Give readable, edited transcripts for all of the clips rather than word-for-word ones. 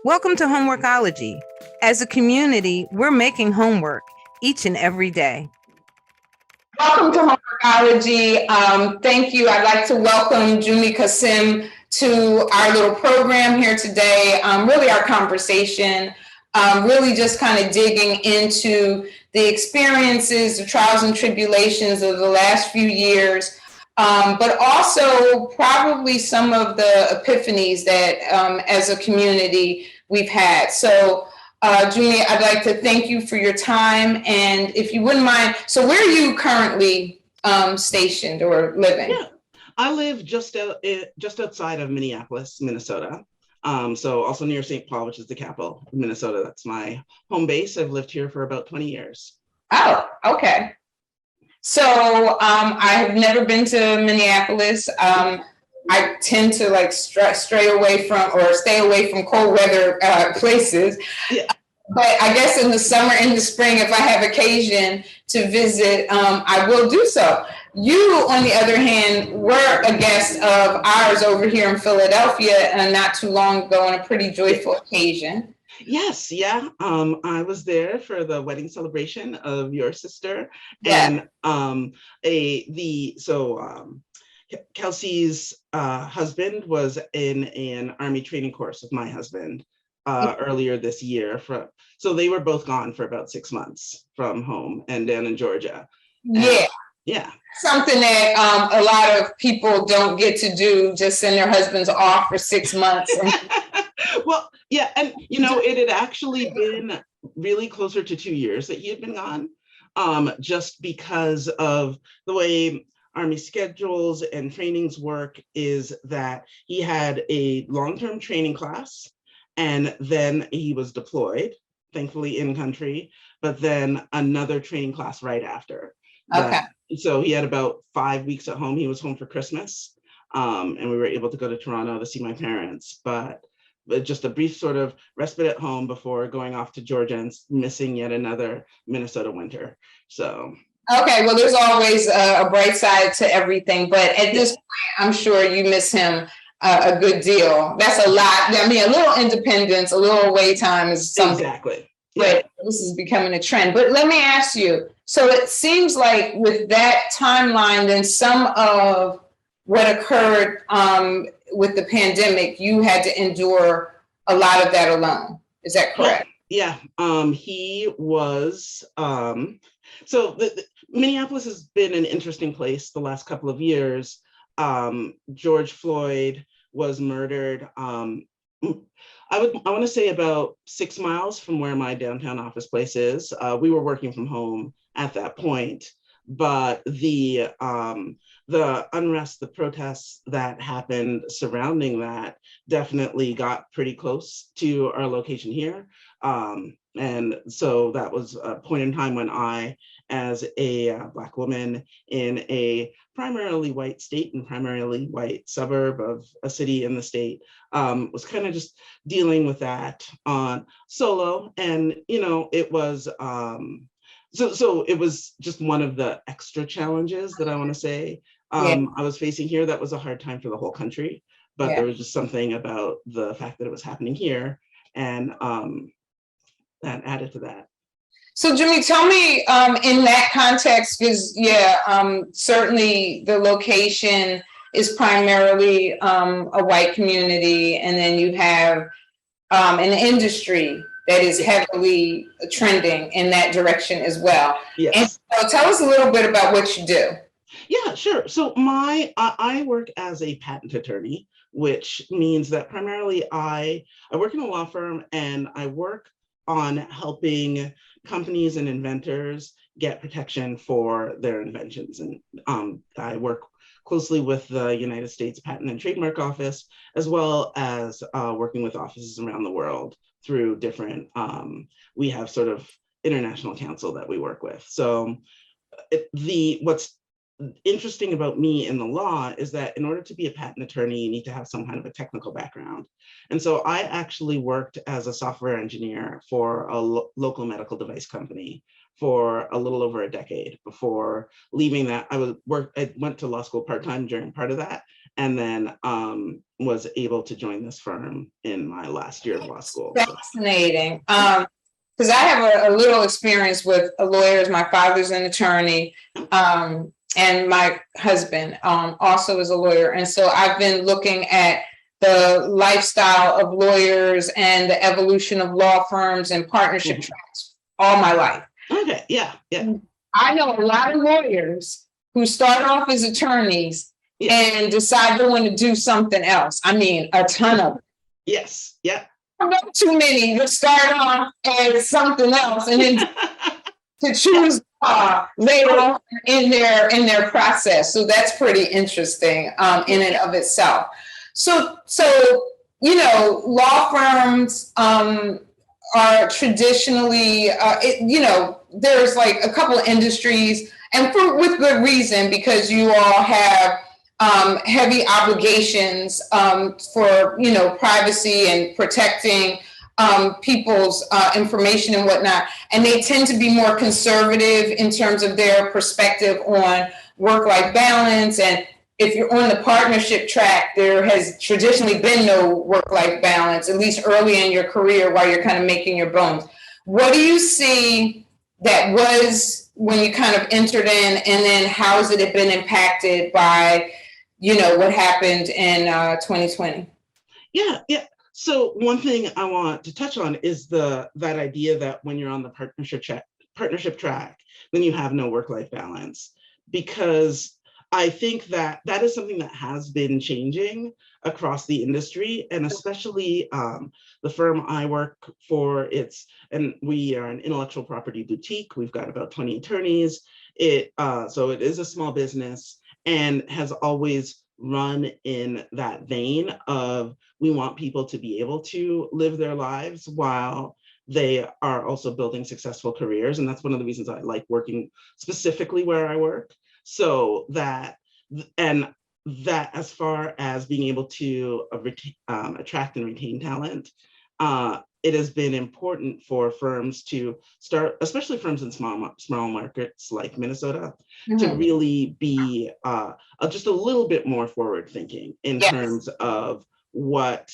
Welcome to Homeworkology. As a community, we're making homework each and every day. Welcome to Homeworkology. Thank you. I'd like to welcome Jumi Kassim to our little program here today. Really our conversation, really just kind of digging into the experiences, the trials and tribulations of the last few years, but also probably some of the epiphanies that as a community we've had. So Jumi, I'd like to thank you for your time. And if you wouldn't mind, so where are you currently stationed or living? Yeah, I live just outside of Minneapolis, Minnesota. So also near St. Paul, which is the capital of Minnesota. That's my home base. I've lived here for about 20 years. Oh, okay. So I have never been to Minneapolis. I tend to like stay away from cold weather places. Yeah. But I guess in the summer, in the spring, if I have occasion to visit, I will do so. You, on the other hand, were a guest of ours over here in Philadelphia not too long ago on a pretty joyful occasion. Yes, yeah. I was there for the wedding celebration of your sister, Yeah. and Kelsey's husband was in an Army training course with my husband earlier this year. So they were both gone for about 6 months from home and down in Georgia. Yeah. Yeah. Something that a lot of people don't get to do, just send their husbands off for 6 months. Well, yeah, and it had actually been really closer to 2 years that he had been gone, just because of the way Army schedules and trainings work, is that he had a long-term training class, and then he was deployed, thankfully in country, but then another training class right after. Okay. So he had about 5 weeks at home. He was home for Christmas, and we were able to go to Toronto to see my parents, but just a brief sort of respite at home before going off to Georgia and missing yet another Minnesota winter. So. Okay, well, there's always a bright side to everything, but at this point, I'm sure you miss him a good deal. That's a lot. I mean, a little independence, a little away time is something. Exactly. Yeah. This is becoming a trend. But let me ask you, so it seems like with that timeline, then some of what occurred with the pandemic, you had to endure a lot of that alone. Is that correct? Yeah, he was, Minneapolis has been an interesting place the last couple of years. George Floyd was murdered. I want to say about 6 miles from where my downtown office place is. We were working from home at that point, but the unrest, the protests that happened surrounding that definitely got pretty close to our location here. And so that was a point in time when I, as a Black woman in a primarily white state and primarily white suburb of a city in the state, was kind of just dealing with that on solo. And, it was, so it was just one of the extra challenges that I want to say I was facing here. That was a hard time for the whole country, but there was just something about the fact that it was happening here, and that added to that. So Jimmy, tell me in that context, because certainly the location is primarily a white community, and then you have an industry that is heavily trending in that direction as well. Yes. And so tell us a little bit about what you do. Yeah, sure. So I work as a patent attorney, which means that primarily I work in a law firm, and I work on helping companies and inventors get protection for their inventions. And I work closely with the United States Patent and Trademark Office, as well as working with offices around the world through different, we have sort of international council that we work with. So what's interesting about me in the law is that in order to be a patent attorney, you need to have some kind of a technical background. And so I actually worked as a software engineer for a local medical device company for a little over a decade before leaving that. I went to law school part-time during part of that, and then was able to join this firm in my last year of law school. Fascinating. Because I have a little experience with lawyers. My father's an attorney, and my husband also is a lawyer. And so I've been looking at the lifestyle of lawyers and the evolution of law firms and partnership tracks all my life. Okay, yeah. I know a lot of lawyers who start off as attorneys and decide they want to do something else. I mean, a ton of them. Yes, yeah. Not too many that start off as something else and then to choose later on in their process. So that's pretty interesting in and of itself. So law firms are traditionally there's like a couple of industries, and with good reason, because you all have heavy obligations for privacy and protecting people's information and whatnot, and they tend to be more conservative in terms of their perspective on work-life balance. And if you're on the partnership track, there has traditionally been no work-life balance, at least early in your career while you're kind of making your bones. What do you see that was when you kind of entered in, and then how has it been impacted by what happened in 2020? Yeah. So one thing I want to touch on is that idea that when you're on the partnership track, then you have no work-life balance, because I think that is something that has been changing across the industry, and especially the firm I work for. And we are an intellectual property boutique. We've got about 20 attorneys. So it is a small business and has always run in that vein of, we want people to be able to live their lives while they are also building successful careers. And that's one of the reasons I like working specifically where I work. So that as far as being able to attract and retain talent, it has been important for firms to start, especially firms in small markets like Minnesota, to really be just a little bit more forward thinking in terms of what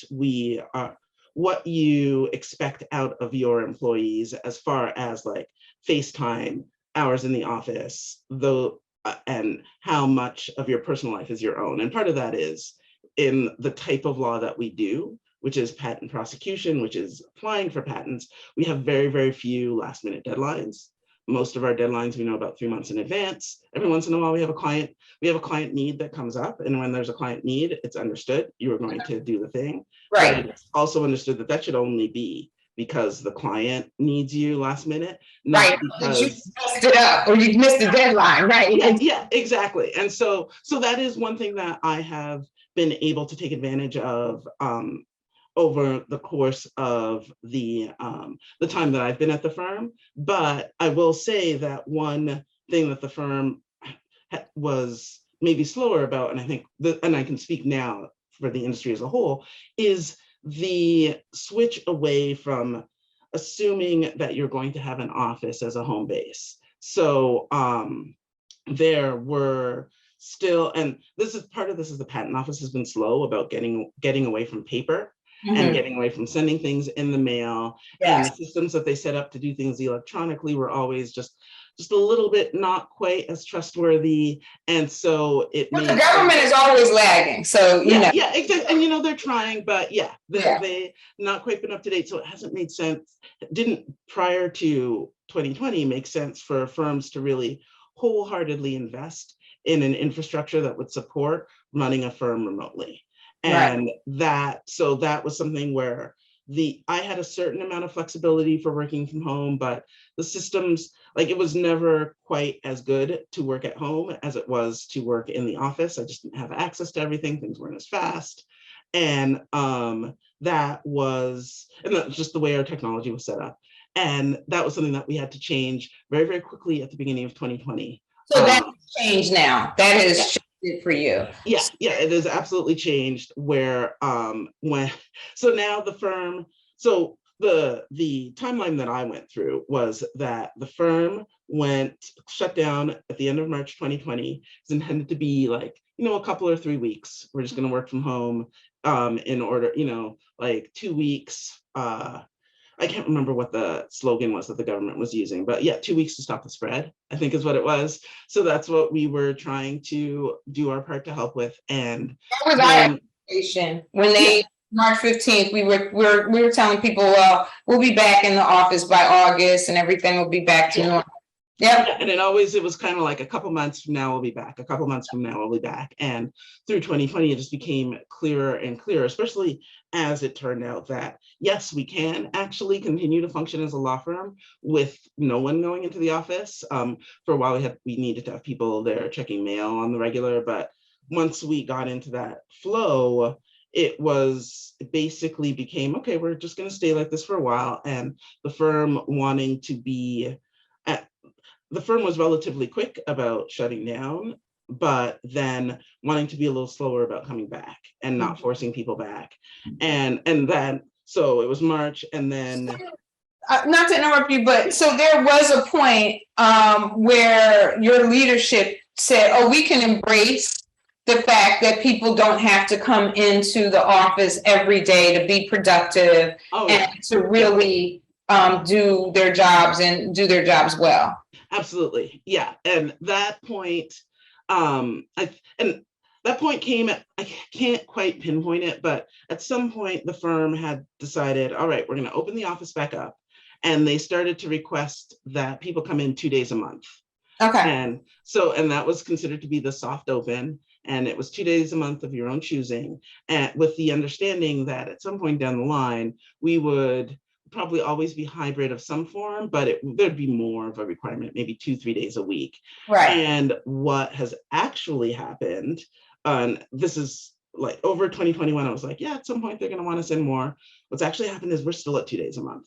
you expect out of your employees, as far as like FaceTime, hours in the office, and how much of your personal life is your own. And part of that is in the type of law that we do, which is patent prosecution, which is applying for patents. We have very, very few last minute deadlines. Most of our deadlines we know about 3 months in advance. Every once in a while we have a client need that comes up, and when there's a client need, it's understood you are going to do the thing. Right. But it's also understood that should only be because the client needs you last minute, not because you messed it up or you missed the deadline, right? Yeah, exactly. And so that is one thing that I have been able to take advantage of over the course of the time that I've been at the firm. But I will say that one thing that the firm was maybe slower about, and I think and I can speak now for the industry as a whole, is the switch away from assuming that you're going to have an office as a home base. There were still, and this is the patent office has been slow about getting away from paper and getting away from sending things in the mail. And the systems that they set up to do things electronically were always just a little bit not quite as trustworthy. And so the government is always lagging. So yeah, exactly. And they're trying, but they not quite been up to date. So it hasn't made sense. Didn't prior to 2020 make sense for firms to really wholeheartedly invest in an infrastructure that would support running a firm remotely. And that was something where I had a certain amount of flexibility for working from home, but the systems, like, it was never quite as good to work at home as it was to work in the office. I just didn't have access to everything. Things weren't as fast. And that was just the way our technology was set up. And that was something that we had to change very, very quickly at the beginning of 2020. So that's changed now. That has shifted for you. Yeah, it has absolutely changed where so now the firm, so the timeline that I went through was that the firm shut down at the end of March 2020. It's intended to be like a couple or 3 weeks. We're just going to work from home in order, like 2 weeks. I can't remember what the slogan was that the government was using, but yeah, 2 weeks to stop the spread, I think is what it was. So that's what we were trying to do our part to help with. And That was our then, expectation when they March 15th, we were telling people, well, we'll be back in the office by August and everything will be back to normal. Yep. yeah, and it was kind of like a couple months from now we'll be back, a couple months from now we'll be back. And through 2020, it just became clearer and clearer, especially as it turned out that, yes, we can actually continue to function as a law firm with no one going into the office. For a while, we needed to have people there checking mail on the regular, but once we got into that flow, it basically became, okay, we're just going to stay like this for a while. And the firm wanting to be the firm was relatively quick about shutting down, but then wanting to be a little slower about coming back and not forcing people back. And then, so it was March, and then not to interrupt you, but so there was a point where your leadership said, oh, we can embrace the fact that people don't have to come into the office every day to be productive and to really do their jobs and do their jobs well. Absolutely. Yeah. And that point, that point came at, I can't quite pinpoint it, but at some point the firm had decided, all right, we're going to open the office back up. And they started to request that people come in 2 days a month. Okay. And that was considered to be the soft open. And it was 2 days a month of your own choosing. And with the understanding that at some point down the line, we would probably always be hybrid of some form, but there'd be more of a requirement, maybe 2-3 days a week. Right. And what has actually happened, and this is like over 2021, I was like, yeah, at some point they're going to want to send more. What's actually happened is we're still at 2 days a month.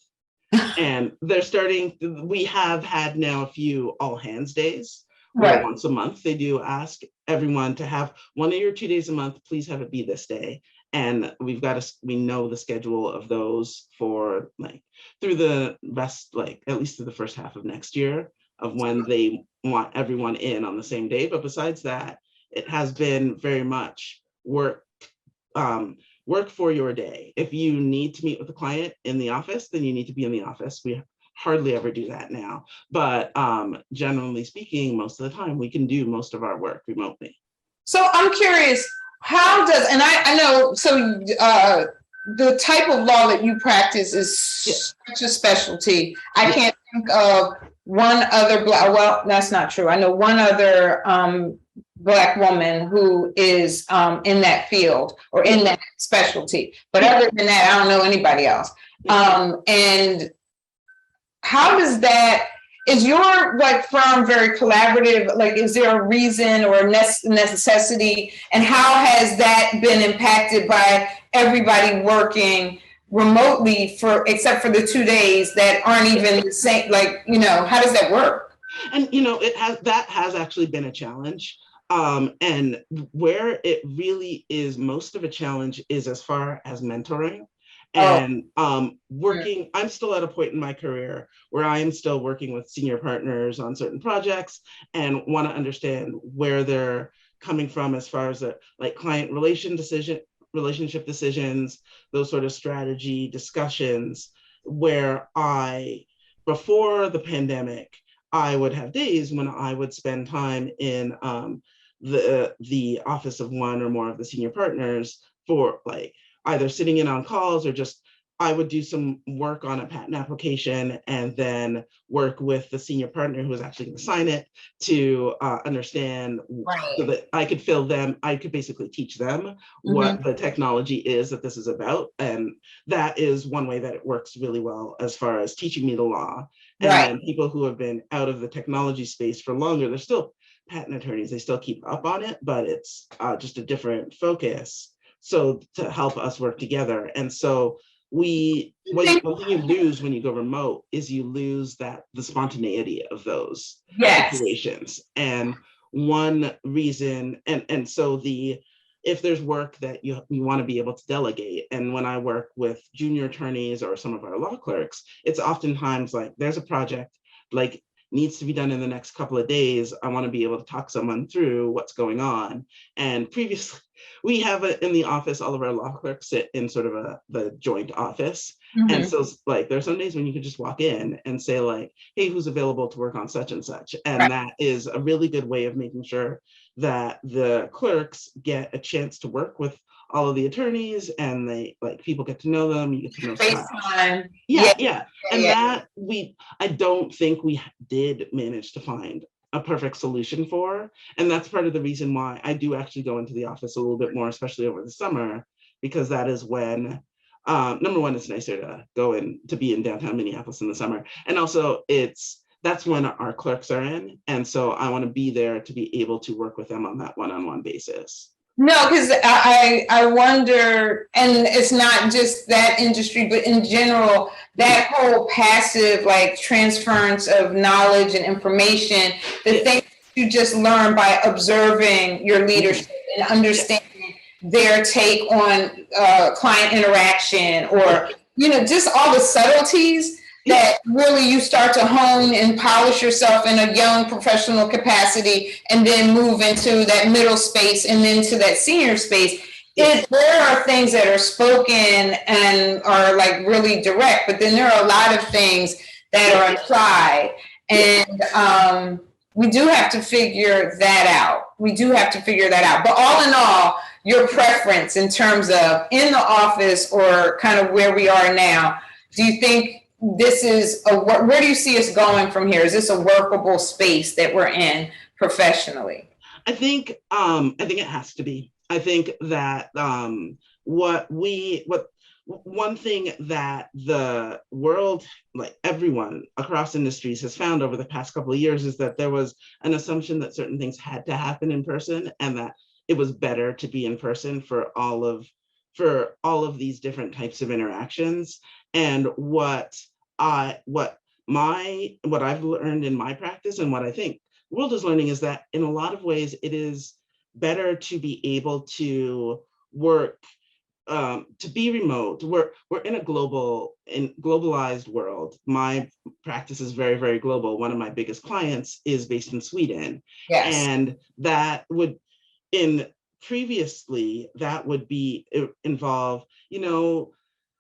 And we have had now a few all hands days where once a month they do ask everyone to have one of your 2 days a month, please have it be this day. And we know the schedule of those for like through the rest, like at least through the first half of next year of when they want everyone in on the same day. But besides that, it has been very much work for your day. If you need to meet with a client in the office, then you need to be in the office. We hardly ever do that now. But generally speaking, most of the time we can do most of our work remotely. So I'm curious, how does, and I know, so the type of law that you practice is such a specialty. I can't think of one other well, that's not true. I know one other Black woman who is in that field or in that specialty. But other than that, I don't know anybody else. And how does that, is your like firm very collaborative? Like, is there a reason or a necessity? And how has that been impacted by everybody working remotely except for the 2 days that aren't even the same? Like, how does that work? And, that has actually been a challenge. And where it really is most of a challenge is as far as mentoring. And working, I'm still at a point in my career where I am still working with senior partners on certain projects and want to understand where they're coming from as far as like client relationship decisions, those sort of strategy discussions, where before the pandemic, I would have days when I would spend time in the office of one or more of the senior partners for like either sitting in on calls or just I would do some work on a patent application and then work with the senior partner who was actually going to sign it to understand so that I could basically teach them what the technology is that this is about. And that is one way that it works really well as far as teaching me the law. And then people who have been out of the technology space for longer, they're still patent attorneys, they still keep up on it, but it's just a different focus. So to help us work together. And so one thing you lose when you go remote is you lose the spontaneity of those situations. And one reason, and so if there's work that you want to be able to delegate, and when I work with junior attorneys or some of our law clerks, it's oftentimes like there's a project, like needs to be done in the next couple of days. I want to be able to talk someone through what's going on. And previously, we have in the office, all of our law clerks sit in sort of the joint office. And so like there are some days when you can just walk in and say like, hey, who's available to work on such and such? And that is a really good way of making sure that the clerks get a chance to work with all of the attorneys, and they like people get to know them, you get to know staff. And that I don't think we did manage to find a perfect solution for. And that's part of the reason why I do actually go into the office a little bit more, especially over the summer, because that is when number one, it's nicer to go in to be in downtown Minneapolis in the summer. And also that's when our clerks are in. And so I want to be there to be able to work with them on that one-on-one basis. No, because I wonder, and it's not just that industry, but in general, that whole passive like transference of knowledge and information, the things you just learn by observing your leadership and understanding their take on client interaction, or just all the subtleties that really you start to hone and polish yourself in a young professional capacity, and then move into that middle space and then to that senior space. There are things that are spoken and are like really direct, but then there are a lot of things that are implied. And we do have to figure that out. But all in all, your preference in terms of in the office or kind of where we are now, do you think this is where do you see us going from here? Is this a workable space that we're in professionally? I think it has to be. I think that one thing that the world, like everyone across industries, has found over the past couple of years is that there was an assumption that certain things had to happen in person, and that it was better to be in person for all of these different types of interactions. And what I've learned in my practice, and what I think the world is learning, is that in a lot of ways it is better to be able to work, to be remote. We're in a globalized world. My practice is very, very global. One of my biggest clients is based in Sweden. And that would previously involve,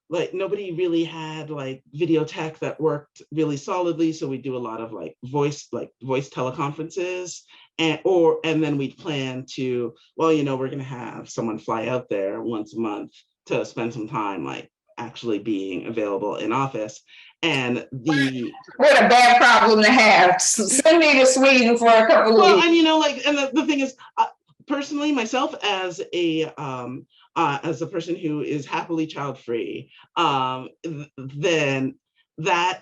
like nobody really had like video tech that worked really solidly. So we do a lot of like voice teleconferences, and then we'd plan to, we're going to have someone fly out there once a month to spend some time like actually being available in office. And what a bad problem to have. Send me to Sweden for a couple of weeks. And the thing is, personally, myself as a person who is happily child-free, then that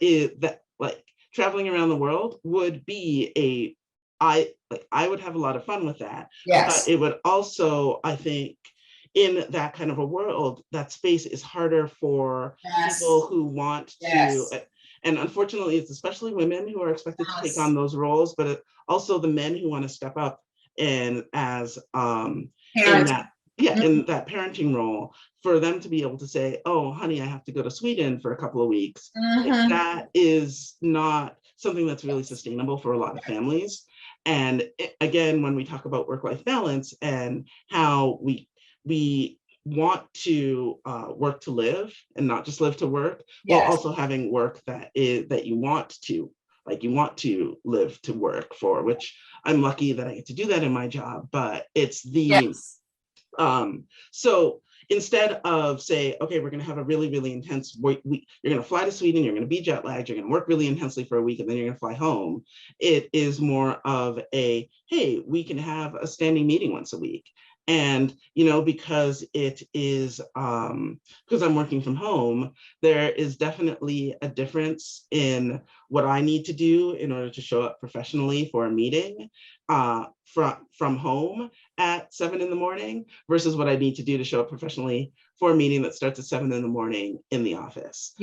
like traveling around the world would be I would have a lot of fun with that. Yes. But it would also, I think, in that kind of a world, that space is harder for people who want to, and unfortunately, it's especially women who are expected to take on those roles, but also the men who want to step up and as in that parenting role, for them to be able to say, oh honey, I have to go to Sweden for a couple of weeks. Like, that is not something that's really sustainable for a lot of families. And again, when we talk about work-life balance and how we want to work to live and not just live to work, while also having work that you want to live to work for, which I'm lucky that I get to do that in my job. But it's so instead of say, okay, we're going to have a really, really intense week, you're going to fly to Sweden, you're going to be jet lagged, you're going to work really intensely for a week, and then you're going to fly home. It is more of a, hey, we can have a standing meeting once a week. And, because it is, because I'm working from home, there is definitely a difference in what I need to do in order to show up professionally for a meeting from home at 7 a.m. versus what I need to do to show up professionally for a meeting that starts at 7 a.m. in the office.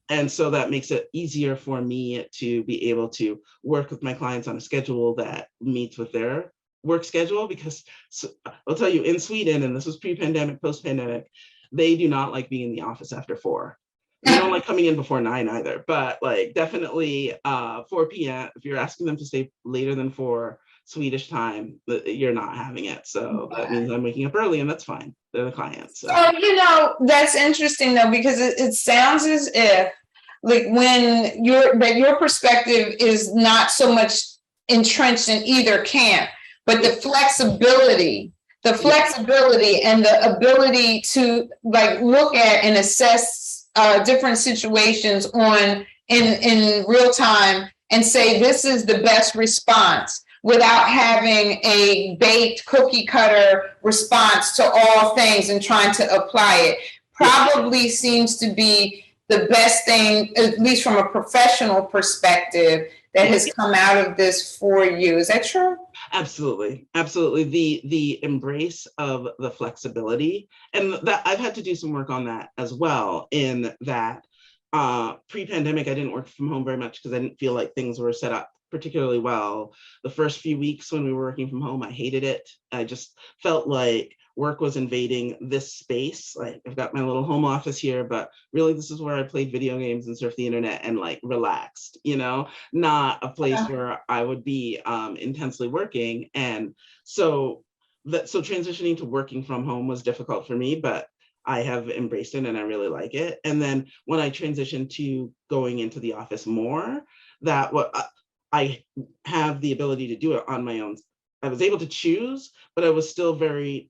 And so that makes it easier for me to be able to work with my clients on a schedule that meets with their work schedule, because I'll tell you, in Sweden, and this was pre-pandemic, post-pandemic, they do not like being in the office after 4. We don't like coming in before 9 either, but like definitely 4 p.m. If you're asking them to stay later than 4 Swedish time, you're not having it. So that means I'm waking up early, and that's fine. They're the clients. So. That's interesting though, because it sounds as if like when your perspective is not so much entrenched in either camp, but the flexibility and the ability to like look at and assess different situations in real time and say this is the best response without having a baked cookie cutter response to all things and trying to apply it probably seems to be the best thing, at least from a professional perspective, that has come out of this for you. Is that true? Absolutely. The embrace of the flexibility, and that I've had to do some work on that as well, in that pre-pandemic, I didn't work from home very much because I didn't feel like things were set up particularly well. The first few weeks when we were working from home, I hated it. I just felt like work was invading this space. Like, I've got my little home office here, but really this is where I played video games and surfed the internet and like relaxed, not a place where I would be intensely working. And so transitioning to working from home was difficult for me, but I have embraced it and I really like it. And then when I transitioned to going into the office more, that what I have the ability to do it on my own. I was able to choose, but I was still very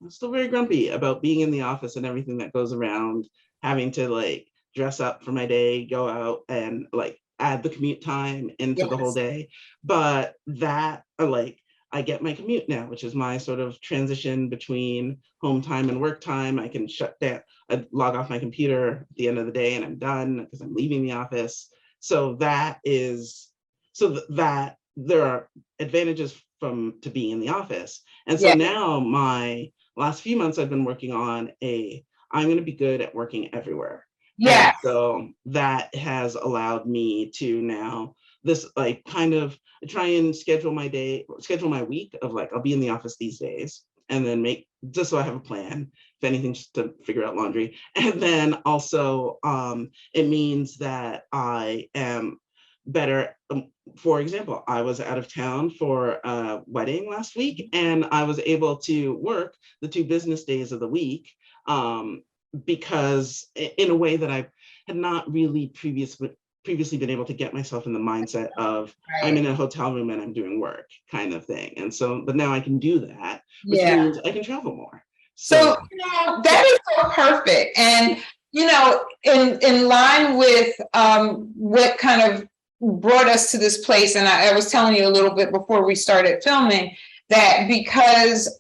grumpy about being in the office and everything that goes around, having to like dress up for my day, go out and like add the commute time into the whole day. But that I get my commute now, which is my sort of transition between home time and work time. I can shut down, I log off my computer at the end of the day and I'm done because I'm leaving the office. So that there are advantages to being in the office. And so now my last few months I've been working on I'm going to be good at working everywhere. Yeah. And so that has allowed me to now kind of try and schedule my week of like, I'll be in the office these days, and then just so I have a plan, if anything, just to figure out laundry. And then also it means that I am better. For example, I was out of town for a wedding last week, and I was able to work the 2 business days of the week because in a way that I had not really previously been able to get myself in the mindset of I'm in a hotel room and I'm doing work kind of thing. And so, but now I can do that, which means I can travel more. So that is so perfect. And, in line with what kind of brought us to this place, and I was telling you a little bit before we started filming, that because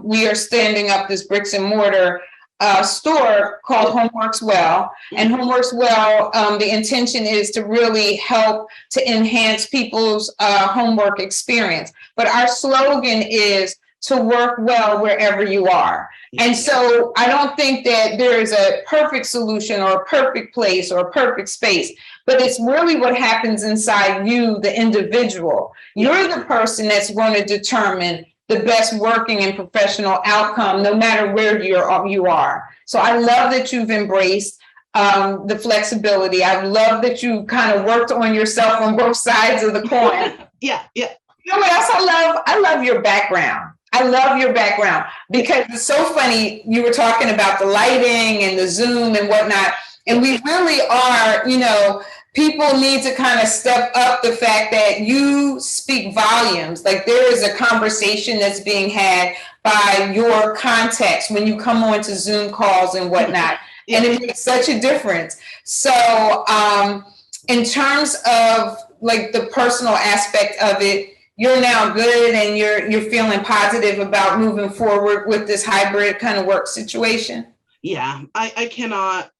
we are standing up this bricks and mortar store called Home Works Well, and Home Works Well, the intention is to really help to enhance people's homework experience. But our slogan is to work well wherever you are. And so I don't think that there is a perfect solution or a perfect place or a perfect space, but it's really what happens inside you, the individual. You're the person that's going to determine the best working and professional outcome, no matter where you are. So I love that you've embraced the flexibility. I love that you kind of worked on yourself on both sides of the coin. Yeah. You know what else I love? I love your background. I love your background because it's so funny. You were talking about the lighting and the Zoom and whatnot. And we really are, people need to kind of step up the fact that you speak volumes. Like there is a conversation that's being had by your context when you come on to Zoom calls and whatnot. And it makes such a difference. So in terms of like the personal aspect of it, you're now good and you're feeling positive about moving forward with this hybrid kind of work situation? Yeah, I cannot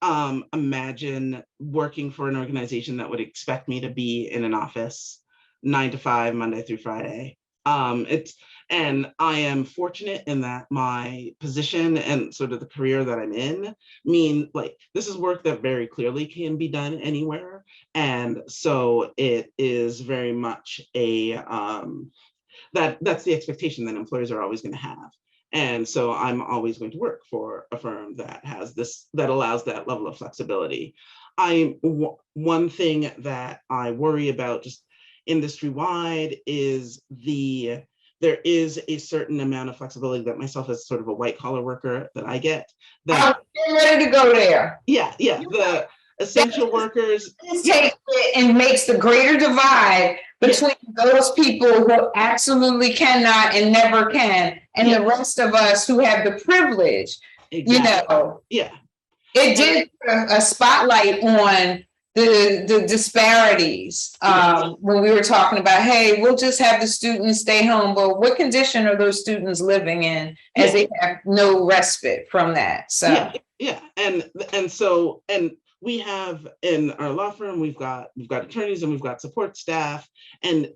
imagine working for an organization that would expect me to be in an office 9 to 5, Monday through Friday. And I am fortunate in that my position and sort of the career that I'm in mean like this is work that very clearly can be done anywhere. And so it is very much that's the expectation that employers are always going to have. And so I'm always going to work for a firm that allows that level of flexibility. one thing that I worry about just industry-wide is there is a certain amount of flexibility that myself as sort of a white collar worker that I get. I'm ready to go there. Yeah, the essential workers. Takes it and makes the greater divide between those people who absolutely cannot and never can, and the rest of us who have the privilege. Exactly. It did put a spotlight on the disparities when we were talking about, hey, we'll just have the students stay home, but what condition are those students living in as they have no respite from that? So and we have in our law firm, we've got attorneys and we've got support staff, and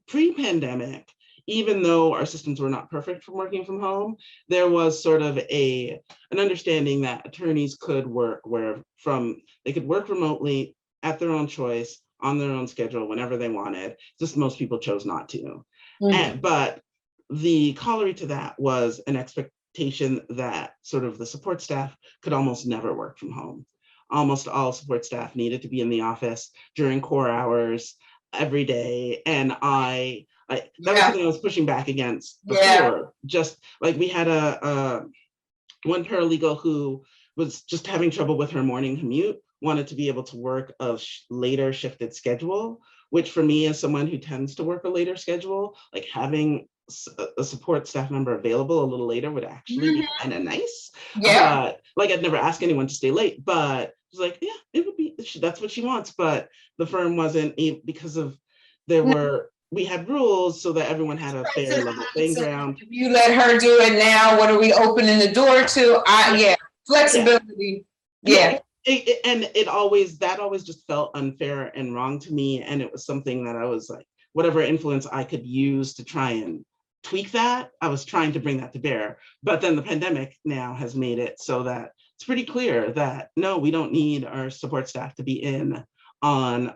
pre-pandemic, even though our systems were not perfect for working from home, there was sort of an understanding that attorneys could work they could work remotely at their own choice, on their own schedule, whenever they wanted. Just most people chose not to. But the corollary to that was an expectation that sort of the support staff could almost never work from home. Almost all support staff needed to be in the office during core hours every day. And that was something I was pushing back against before. Just like we had one paralegal who was just having trouble with her morning commute, wanted to be able to work a later shifted schedule, which for me as someone who tends to work a later schedule, like having a support staff member available a little later would actually be kind of nice. Like I'd never ask anyone to stay late, but it was like, it would be, that's what she wants. But the firm wasn't, because of we had rules so that everyone had a fair level playing ground. If you let her do it now, what are we opening the door to? Flexibility. And that always just felt unfair and wrong to me. And it was something that I was like, whatever influence I could use to try and tweak that, I was trying to bring that to bear. But then the pandemic now has made it so that it's pretty clear that no, we don't need our support staff to be in on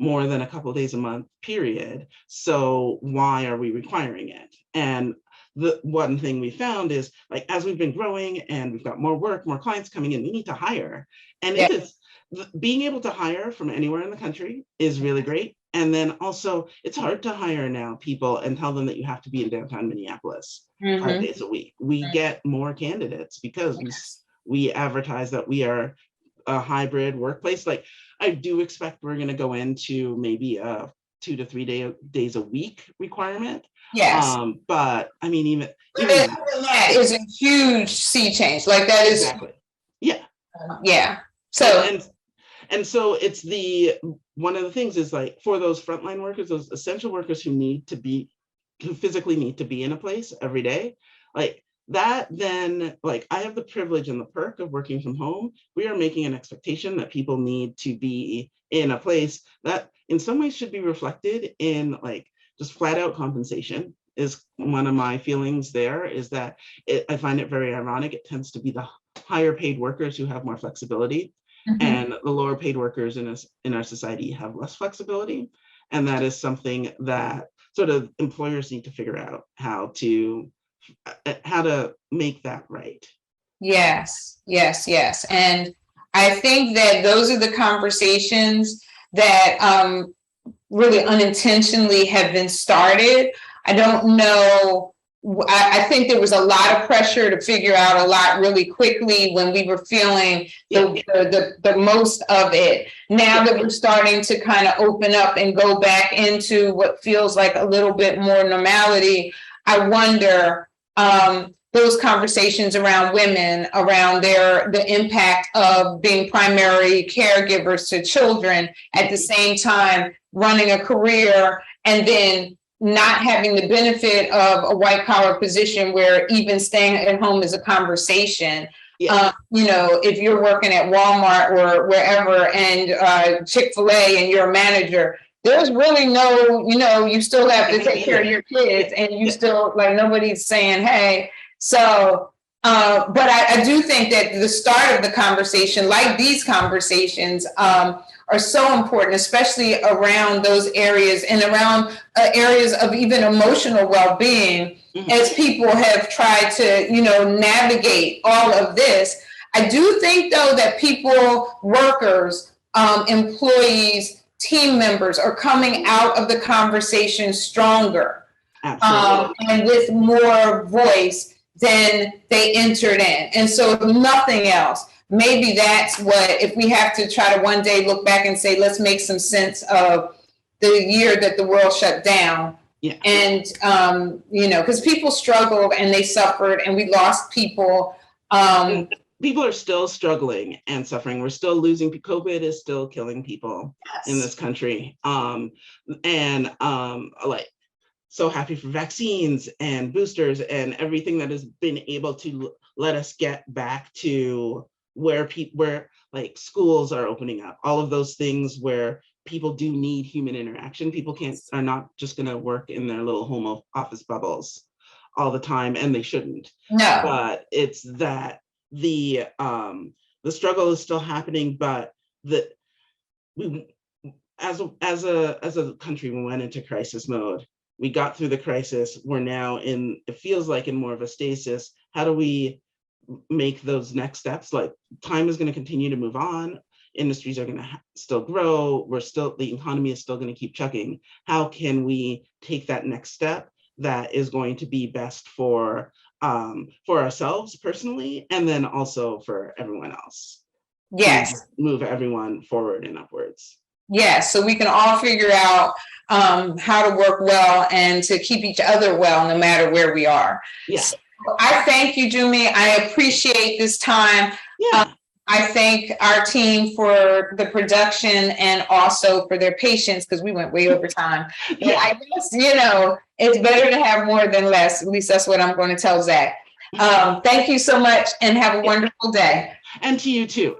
more than a couple of days a month, period. So why are we requiring it? And the one thing we found is, like, as we've been growing and we've got more work, more clients coming in, we need to hire. And it is being able to hire from anywhere in the country is really great. And then also it's hard to hire now people and tell them that you have to be in downtown Minneapolis 5 days a week. We get more candidates because we advertise that we are a hybrid workplace. Like, I do expect we're going to go into maybe a 2 to 3 days a week requirement. But I mean, even that is a huge sea change. Like that is So and so it's one of the things is, like, for those frontline workers, those essential workers who physically need to be in a place every day, like that, then, like, I have the privilege and the perk of working from home. We are making an expectation that people need to be in a place that in some ways should be reflected in, like, just flat out compensation is one of my feelings there, is that I find it very ironic. It tends to be the higher paid workers who have more flexibility, and the lower paid workers in our society have less flexibility. And that is something that sort of employers need to figure out how to make that right. Yes. And I think that those are the conversations that really unintentionally have been started. I don't know. I think there was a lot of pressure to figure out a lot really quickly when we were feeling the most of it. Now that we're starting to kind of open up and go back into what feels like a little bit more normality, I wonder those conversations around women, around the impact of being primary caregivers to children, at the same time running a career, and then not having the benefit of a white collar position where even staying at home is a conversation. If you're working at Walmart or wherever and Chick-fil-A and you're a manager, there's really no, you still have to take care of your kids, and you still, like, nobody's saying, hey. So, but I do think that the start of the conversation, like these conversations, are so important, especially around those areas and around areas of even emotional well-being. As people have tried to, navigate all of this, I do think, though, that people, workers, employees, team members are coming out of the conversation stronger, and with more voice than they entered in. And so if nothing else, maybe that's what, if we have to try to one day look back and say, let's make some sense of the year that the world shut down. Yeah. And, because people struggled and they suffered and we lost people. People are still struggling and suffering. We're still losing. COVID is still killing people in this country. So happy for vaccines and boosters and everything that has been able to let us get back to where schools are opening up, all of those things where people do need human interaction. People are not just going to work in their little home office bubbles all the time, and they shouldn't. No. But it's that the struggle is still happening, but as a country, we went into crisis mode. We got through the crisis. We're now it feels like in more of a stasis. How do we make those next steps? Like, time is going to continue to move on. Industries are going to still grow. The economy is still going to keep chugging. How can we take that next step that is going to be best for ourselves personally, and then also for everyone else? Yes. Move everyone forward and upwards. Yes, so we can all figure out how to work well and to keep each other well, no matter where we are. Yes. So I thank you, Jumi. I appreciate this time. Yeah. I thank our team for the production and also for their patience, because we went way over time. Yeah. I guess, it's better to have more than less. At least that's what I'm going to tell Zach. Thank you so much and have a wonderful day. And to you too.